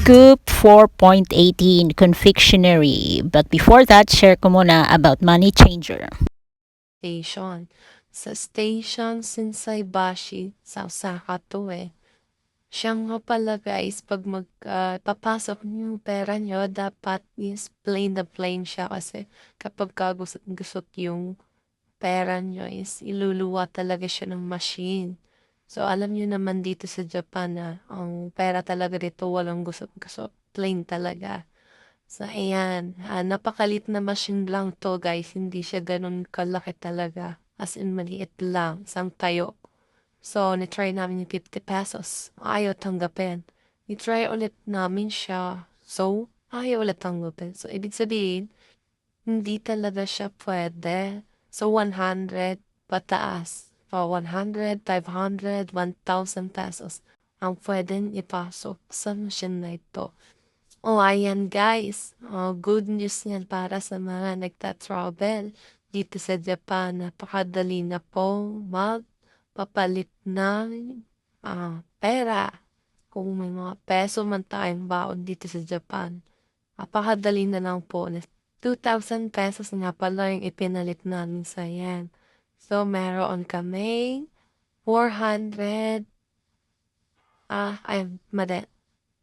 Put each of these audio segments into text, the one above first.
Scoop 4.18 Confectionery. But before that, share ko muna about Money Changer. Station. Sa station, Shinsaibashi, sa Osaka to eh. Siya nga pala guys, pag papasok niyo yung pera niyo, dapat is plain na plain siya kasi kapag gusot yung pera niyo is iluluwa talaga siya ng machine. So alam niyo naman dito sa Japan na ang pera talaga dito walang gusot-gusot, plain talaga. So ayan, napakalit na machine lang to guys, hindi siya ganun kalaki talaga. As in maliit lang, isang tayo. So, ni-try namin yung 50 pesos. Ayaw tanggapin. Ni-try ulit namin siya. So, ayaw ulit tanggapin. So, ibig sabihin, hindi talaga siya pwede. So, 100 pataas. So, 100, 500, 1,000 pesos ang pwedeng ipasok sa machine na ito. Oh, ayan guys. Good news yan para sa mga nagta-travel dito sa Japan. Napakadali na pong magpapalit ng pera. Kung may mga peso man tayong baon dito sa Japan. Napakadali na lang po. 2,000 pesos nga pala yung ipinalit namin sa yan. So, meron kami 400, mali.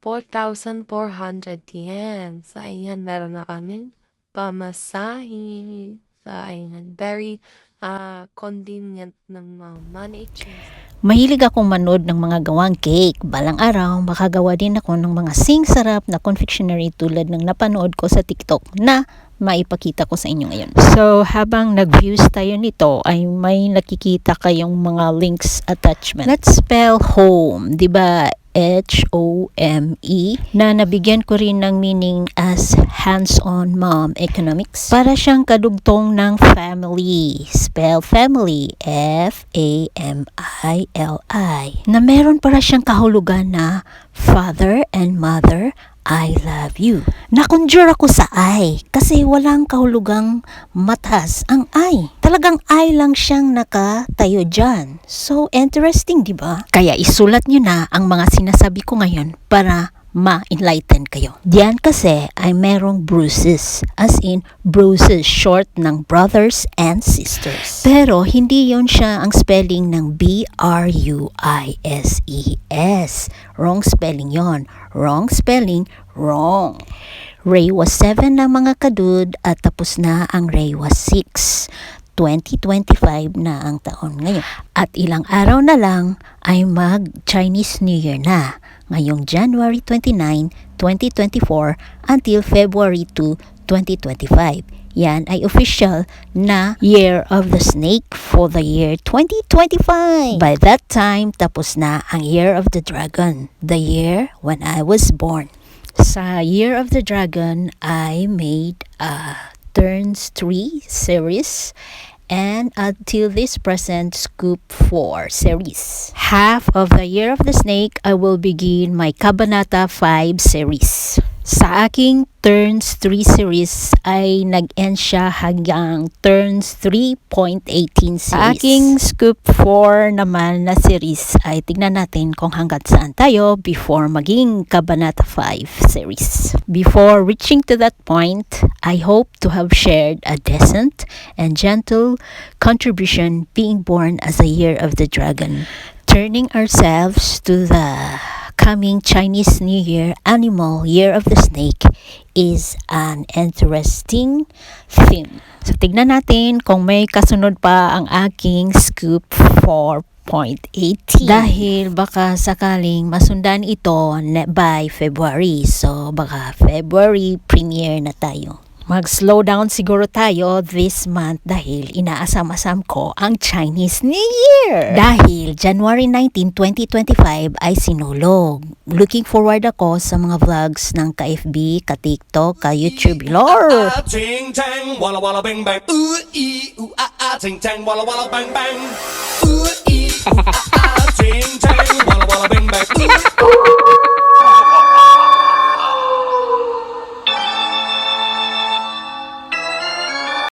4,400 yen. So, ayan, meron na kaming pamasahe. So, ayan, very convenient ng money exchange. Mahilig akong manood ng mga gawang cake. Balang araw, makagawa din ako ng mga sing-sarap na confectionery tulad ng napanood ko sa TikTok na maipakita ko sa inyo ngayon. So, habang nag-views tayo nito, ay may nakikita kayong mga links attachment. Let's spell home, di ba? H-O-M-E, na nabigyan ko rin ng meaning as hands-on mom economics. Para siyang kadugtong ng family. Spell family, F-A-M-I-L-I. Na meron para siyang kahulugan na father and mother, I love you. Nakonjure ako sa I kasi walang kahulugang matas ang I. Talagang I lang siyang nakatayo dyan. So interesting, di ba? Kaya isulat nyo na ang mga sinasabi ko ngayon para ma-enlighten kayo. Diyan kasi ay merong bruises, as in bruises, short ng brothers and sisters. Pero hindi yon siya ang spelling ng B-R-U-I-S-E-S. Wrong spelling yon. Wrong spelling, wrong. Reiwa 7 ng mga kadud at tapos na ang Reiwa 6. 2025 na ang taon ngayon. At ilang araw na lang ay mag-Chinese New Year na. Ngayong January 29, 2024 until February 2, 2025. Yan ay official na Year of the Snake for the year 2025. By that time, tapos na ang Year of the Dragon, the year when I was born. Sa Year of the Dragon, I made Turns 3 series and until this present Scoop 4 series. Half of the Year of the Snake, I will begin my Kabanata 5 series. Sa aking Turns 3 series ay nag-end siya hanggang Turns 3.18 series. Sa aking Scoop 4 naman na series ay tignan natin kung hanggang saan tayo before maging Kabanata 5 series. Before reaching to that point, I hope to have shared a decent and gentle contribution being born as a Year of the Dragon. Turning ourselves to the coming Chinese New Year, Animal Year of the Snake is an interesting theme. So tignan natin kung may kasunod pa ang aking Scoop 4.18. Dahil baka sakaling masundan ito by February. So baka February premiere na tayo. Mag-slow down siguro tayo this month dahil inaasam-asam ko ang Chinese New Year. Dahil January 19, 2025 ay sinulog. Looking forward ako sa mga vlogs ng ka-FB, ka-TikTok, ka-YouTube. Lord! Ting tang, walla walla bang bang. Ooh ee, ooh ting tang, walla walla bang bang. Ooh ee, ting tang, walla walla bang bang.